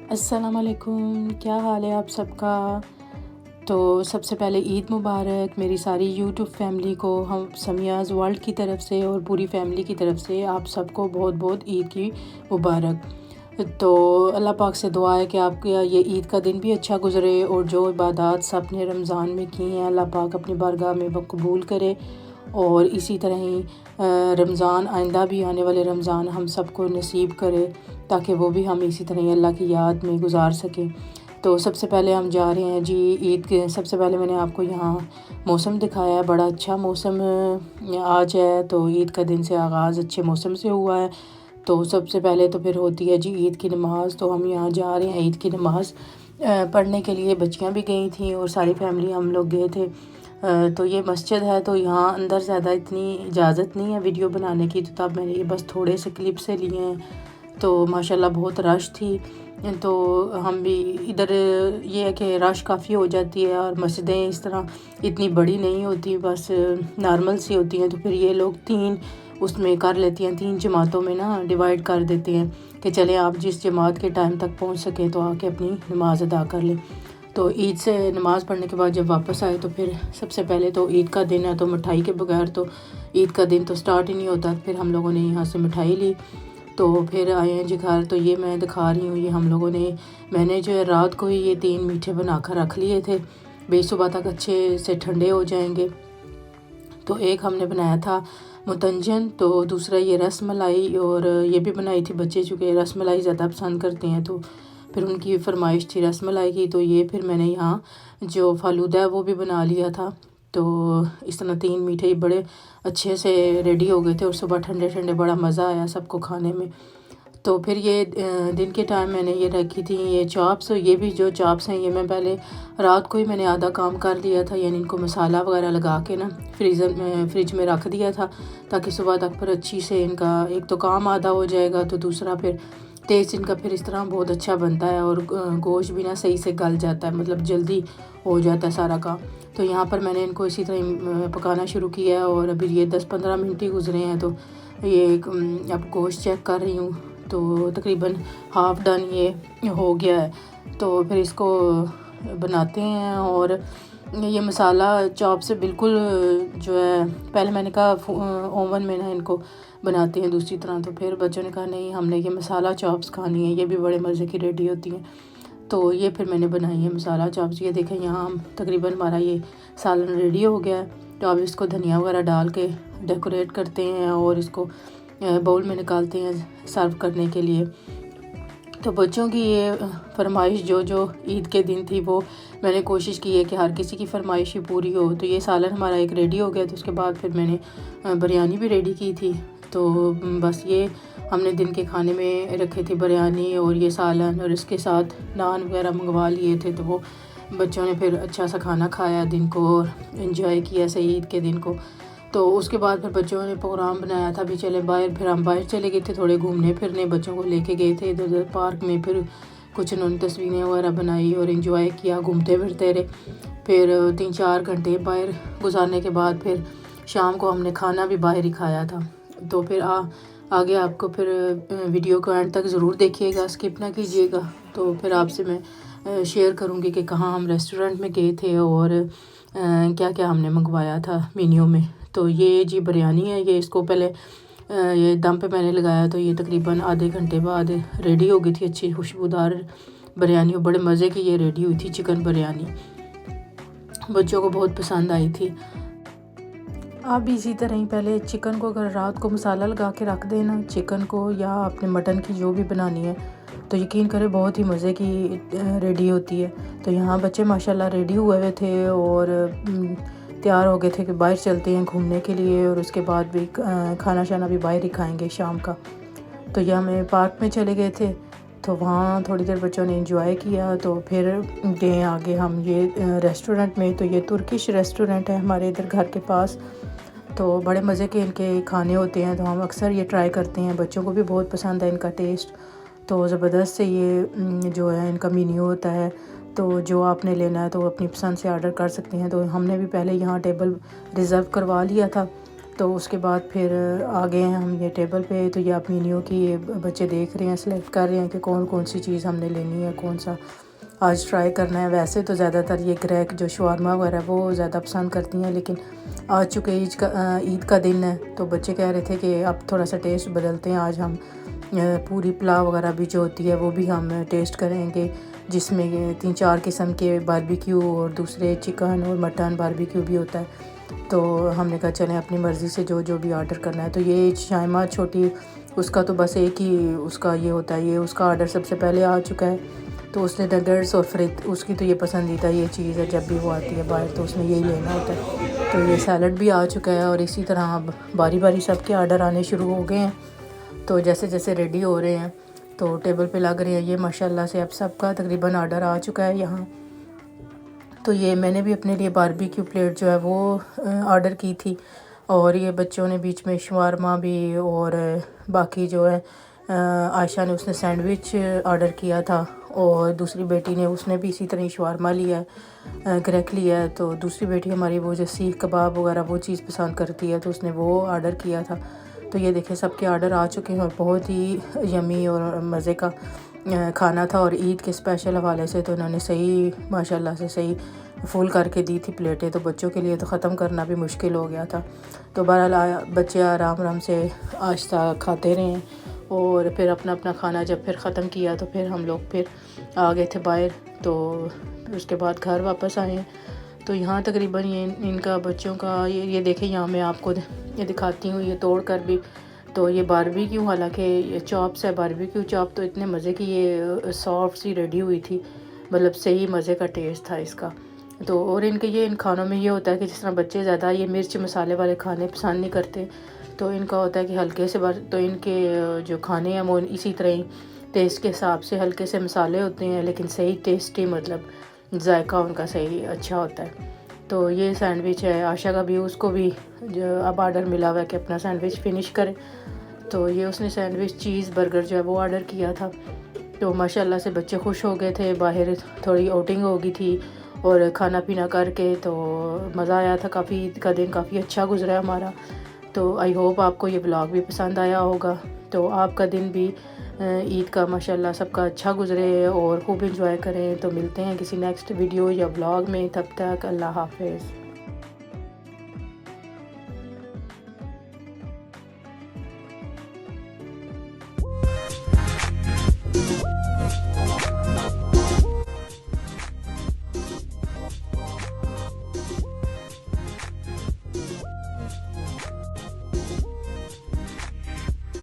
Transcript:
अस्सलाम वालेकुम, क्या हाल है आप सबका। तो सबसे पहले ईद मुबारक मेरी सारी यूट्यूब फैमिली को, हम समियाज़ वर्ल्ड की तरफ से और पूरी फैमिली की तरफ से आप सबको बहुत बहुत ईद की मुबारक। तो अल्लाह पाक से दुआ है कि आपका ये ईद का दिन भी अच्छा गुज़रे और जो इबादत सब ने रमज़ान में की हैं अल्लाह पाक अपनी बारगाह में वो कबूल करे। और इसी तरह ही रमज़ान आइंदा भी आने वाले रमज़ान हम सबको नसीब करे, ताकि वो भी हम इसी तरह अल्लाह की याद में गुज़ार सकें। तो सबसे पहले हम जा रहे हैं जी ईद के। सबसे पहले मैंने आपको यहाँ मौसम दिखाया है, बड़ा अच्छा मौसम आज है। तो ईद का दिन से आगाज़ अच्छे मौसम से हुआ है। तो सबसे पहले तो फिर होती है जी ईद की नमाज़। तो हम यहाँ जा रहे हैं ईद की नमाज़ पढ़ने के लिए। बच्चियाँ भी गई थी और सारी फैमिली हम लोग गए थे। तो ये मस्जिद है, तो यहाँ अंदर ज़्यादा इतनी इजाज़त नहीं है वीडियो बनाने की, तो तब मैंने ये बस थोड़े से क्लिप से लिए हैं। तो माशाल्लाह बहुत रश थी। तो हम भी इधर, ये है कि रश काफ़ी हो जाती है और मस्जिदें इस तरह इतनी बड़ी नहीं होती, बस नॉर्मल सी होती हैं। तो फिर ये लोग तीन उसमें कर लेती हैं, तीन जमातों में ना डिवाइड कर देते हैं कि चलें आप जिस जमात के टाइम तक पहुंच सकें तो आके अपनी नमाज़ अदा कर लें। तो ईद से नमाज़ पढ़ने के बाद जब वापस आए तो फिर सबसे पहले तो ईद का दिन है, तो मिठाई के बगैर तो ईद का दिन तो स्टार्ट ही नहीं होता। फिर हम लोगों ने यहाँ से मिठाई ली, तो फिर आए हैं जी घर। तो ये मैं दिखा रही हूँ, ये हम लोगों ने, मैंने जो है रात को ही ये 3 मीठे बना कर रख लिए थे, भाई सुबह तक अच्छे से ठंडे हो जाएंगे। तो एक हमने बनाया था मुतंजन, तो दूसरा ये रस मलाई, और ये भी बनाई थी बच्चे चूँकि रस मलाई ज़्यादा पसंद करते हैं, तो फिर उनकी फरमाइश थी रस मलाई की। तो ये फिर मैंने यहाँ जो फालूदा है वो भी बना लिया था। तो इस तरह 3 मीठे बड़े अच्छे से रेडी हो गए थे और सुबह ठंडे ठंडे बड़ा मज़ा आया सबको खाने में। तो फिर ये दिन के टाइम मैंने ये रखी थी ये चॉप्स। ये भी जो चॉप्स हैं ये मैं पहले रात को ही मैंने आधा काम कर लिया था, यानी इनको मसाला वगैरह लगा के ना फ्रिज में रख दिया था, ताकि सुबह तक फिर अच्छी से इनका एक तो काम आधा हो जाएगा, तो दूसरा फिर टेस्ट इनका फिर इस तरह बहुत अच्छा बनता है और गोश्त भी ना सही से गल जाता है, मतलब जल्दी हो जाता है सारा काम। तो यहाँ पर मैंने इनको इसी तरह पकाना शुरू किया है और अभी ये 10-15 मिनट ही गुजरे हैं। तो ये अब गोश्त चेक कर रही हूँ, तो तकरीबन हाफ़ डन ये हो गया है। तो फिर इसको बनाते हैं। और ये मसाला चॉप से बिल्कुल जो है, पहले मैंने कहा ओवन में ना इनको बनाते हैं दूसरी तरह, तो फिर बच्चों ने कहा नहीं हमने ये मसाला चॉप्स खानी है, ये भी बड़े मज़े की रेडी होती हैं। तो ये फिर मैंने बनाई है मसाला चॉप्स। ये देखें यहाँ हम तकरीबन हमारा ये सालन रेडी हो गया है। तो अब इसको धनिया वगैरह डाल के डेकोरेट करते हैं और इसको बाउल में निकालते हैं सर्व करने के लिए। तो बच्चों की ये फरमाइश जो जो ईद के दिन थी वो मैंने कोशिश की है कि हर किसी की फरमाइश ही पूरी हो। तो ये सालन हमारा एक रेडी हो गया। तो उसके बाद फिर मैंने बिरयानी भी रेडी की थी। तो बस ये हमने दिन के खाने में रखे थे बिरयानी और ये सालन, और इसके साथ नान वगैरह मंगवा लिए थे। तो वो बच्चों ने फिर अच्छा सा खाना खाया दिन को और इन्जॉय किया सही ईद के दिन को। तो उसके बाद फिर बच्चों ने प्रोग्राम बनाया था भी चले बाहर, फिर हम बाहर चले गए थे थोड़े घूमने फिरने, बच्चों को लेके गए थे इधर उधर पार्क में। फिर कुछ उन्होंने तस्वीरें वगैरह बनाई और एंजॉय किया, घूमते फिरते रहे। फिर 3-4 घंटे बाहर गुजारने के बाद फिर शाम को हमने खाना भी बाहर ही खाया था। तो फिर आगे आपको फिर वीडियो को एंड तक ज़रूर देखिएगा, स्किप ना कीजिएगा। तो फिर आपसे मैं शेयर करूँगी कि कहाँ हम रेस्टोरेंट में गए थे और क्या क्या हमने मंगवाया था मेन्यू में। तो ये जी बिरयानी है, ये इसको पहले ये दम पे मैंने लगाया, तो ये तकरीबन आधे घंटे बाद रेडी हो गई थी अच्छी खुशबूदार बिरयानी, और बड़े मज़े की ये रेडी हुई थी चिकन बिरयानी, बच्चों को बहुत पसंद आई थी। आप भी इसी तरह ही पहले चिकन को अगर रात को मसाला लगा के रख देना चिकन को, या अपने मटन की जो भी बनानी है, तो यकीन करें बहुत ही मज़े की रेडी होती है। तो यहाँ बच्चे माशाल्लाह रेडी हुए थे और तैयार हो गए थे कि बाहर चलते हैं घूमने के लिए, और उसके बाद भी खाना शाना भी बाहर ही खाएंगे शाम का। तो यह हमें पार्क में चले गए थे, तो वहाँ थोड़ी देर बच्चों ने एंजॉय किया। तो फिर गए आगे हम ये रेस्टोरेंट में। तो ये तुर्किश रेस्टोरेंट है हमारे इधर घर के पास। तो बड़े मज़े के इनके खाने होते हैं, तो हम अक्सर ये ट्राई करते हैं, बच्चों को भी बहुत पसंद है इनका टेस्ट। तो ज़बरदस्त से ये जो है इनका मेन्यू होता है। तो जो आपने लेना है तो अपनी पसंद से ऑर्डर कर सकते हैं। तो हमने भी पहले यहाँ टेबल रिज़र्व करवा लिया था, तो उसके बाद फिर आ गए हैं हम ये टेबल पे। तो ये आप मेन्यू की बच्चे देख रहे हैं, सेलेक्ट कर रहे हैं कि कौन कौन सी चीज़ हमने लेनी है, कौन सा आज ट्राई करना है। वैसे तो ज़्यादातर ये क्रैक जो शवारमा वगैरह वो ज़्यादा पसंद करती हैं, लेकिन आज चूँकि ईद का दिन है तो बच्चे कह रहे थे कि अब थोड़ा सा टेस्ट बदलते हैं। आज हम पूरी पुलाव वगैरह भी जो होती है वो भी हम टेस्ट करेंगे, जिसमें 3-4 किस्म के बारबेक्यू और दूसरे चिकन और मटन बारबेक्यू भी होता है। तो हमने कहा चलें अपनी मर्ज़ी से जो जो भी ऑर्डर करना है। तो ये शाइमा छोटी, उसका तो बस एक ही उसका ये होता है, ये उसका ऑर्डर सबसे पहले आ चुका है। तो उसने नगेट्स और फ्रित, उसकी तो ये पसंदीदा ये चीज़ है, जब भी वो आती है बाहर तो उसने यही लेना होता है। तो ये सैलड भी आ चुका है और इसी तरह अब बारी बारी सबके ऑर्डर आने शुरू हो गए हैं। तो जैसे जैसे रेडी हो रहे हैं तो टेबल पे लग रहे हैं। ये माशाल्लाह से अब सबका तकरीबन ऑर्डर आ चुका है यहाँ। तो ये मैंने भी अपने लिए बारबेक्यू प्लेट जो है वो ऑर्डर की थी, और ये बच्चों ने बीच में शवारमा भी, और बाकी जो है आयशा ने उसने सैंडविच ऑर्डर किया था, और दूसरी बेटी ने उसने भी इसी तरह शवारमा लिया है, क्रैक लिया है। तो दूसरी बेटी हमारी वो जो सीख कबाब वगैरह वो चीज़ पसंद करती है, तो उसने वो ऑर्डर किया था। तो ये देखें सबके ऑर्डर आ चुके हैं और बहुत ही यमी और मज़े का खाना था। और ईद के स्पेशल हवाले से तो उन्होंने सही माशाल्लाह से सही फुल करके दी थी प्लेटें। तो बच्चों के लिए तो ख़त्म करना भी मुश्किल हो गया था। तो बहरहाल बच्चे आराम आराम से आहिस्ता खाते रहे, और फिर अपना अपना खाना जब फिर ख़त्म किया तो फिर हम लोग फिर आ गए थे बाहर। तो उसके बाद घर वापस आए। तो यहाँ तकरीबन ये इनका बच्चों का ये देखें, यहाँ मैं आपको ये दिखाती हूँ, ये तोड़ कर भी। तो ये बारबेक्यू, हालांकि ये चॉप्स है, बारबेक्यू चॉप, तो इतने मज़े की ये सॉफ्ट सी रेडी हुई थी, मतलब सही मज़े का टेस्ट था इसका। तो और इनके ये इन खानों में ये होता है कि जिस तरह बच्चे ज़्यादा ये मिर्च मसाले वाले खाने पसंद नहीं करते, तो इनका होता है कि हल्के से तो इनके जो खाने हैं वो इसी तरह ही टेस्ट के हिसाब से हल्के से मसाले होते हैं, लेकिन सही टेस्टी, मतलब जायका उनका सही अच्छा होता है। तो ये सैंडविच है, आशा का भी, उसको भी जो अब ऑर्डर मिला हुआ है कि अपना सैंडविच फ़िनिश करे। तो ये उसने सैंडविच चीज़ बर्गर जो है वो ऑर्डर किया था। तो माशाल्लाह से बच्चे खुश हो गए थे। बाहर थोड़ी आउटिंग हो गई थी और खाना पीना करके तो मज़ा आया था। काफ़ी ईद का दिन काफ़ी अच्छा गुजरा हमारा। तो आई होप आपको ये व्लॉग भी पसंद आया होगा। तो आपका दिन भी ईद का माशाल्लाह सबका अच्छा गुजरे और खूब इंजॉय करें। तो मिलते हैं किसी नेक्स्ट वीडियो या व्लॉग में, तब तक अल्लाह हाफ़िज़।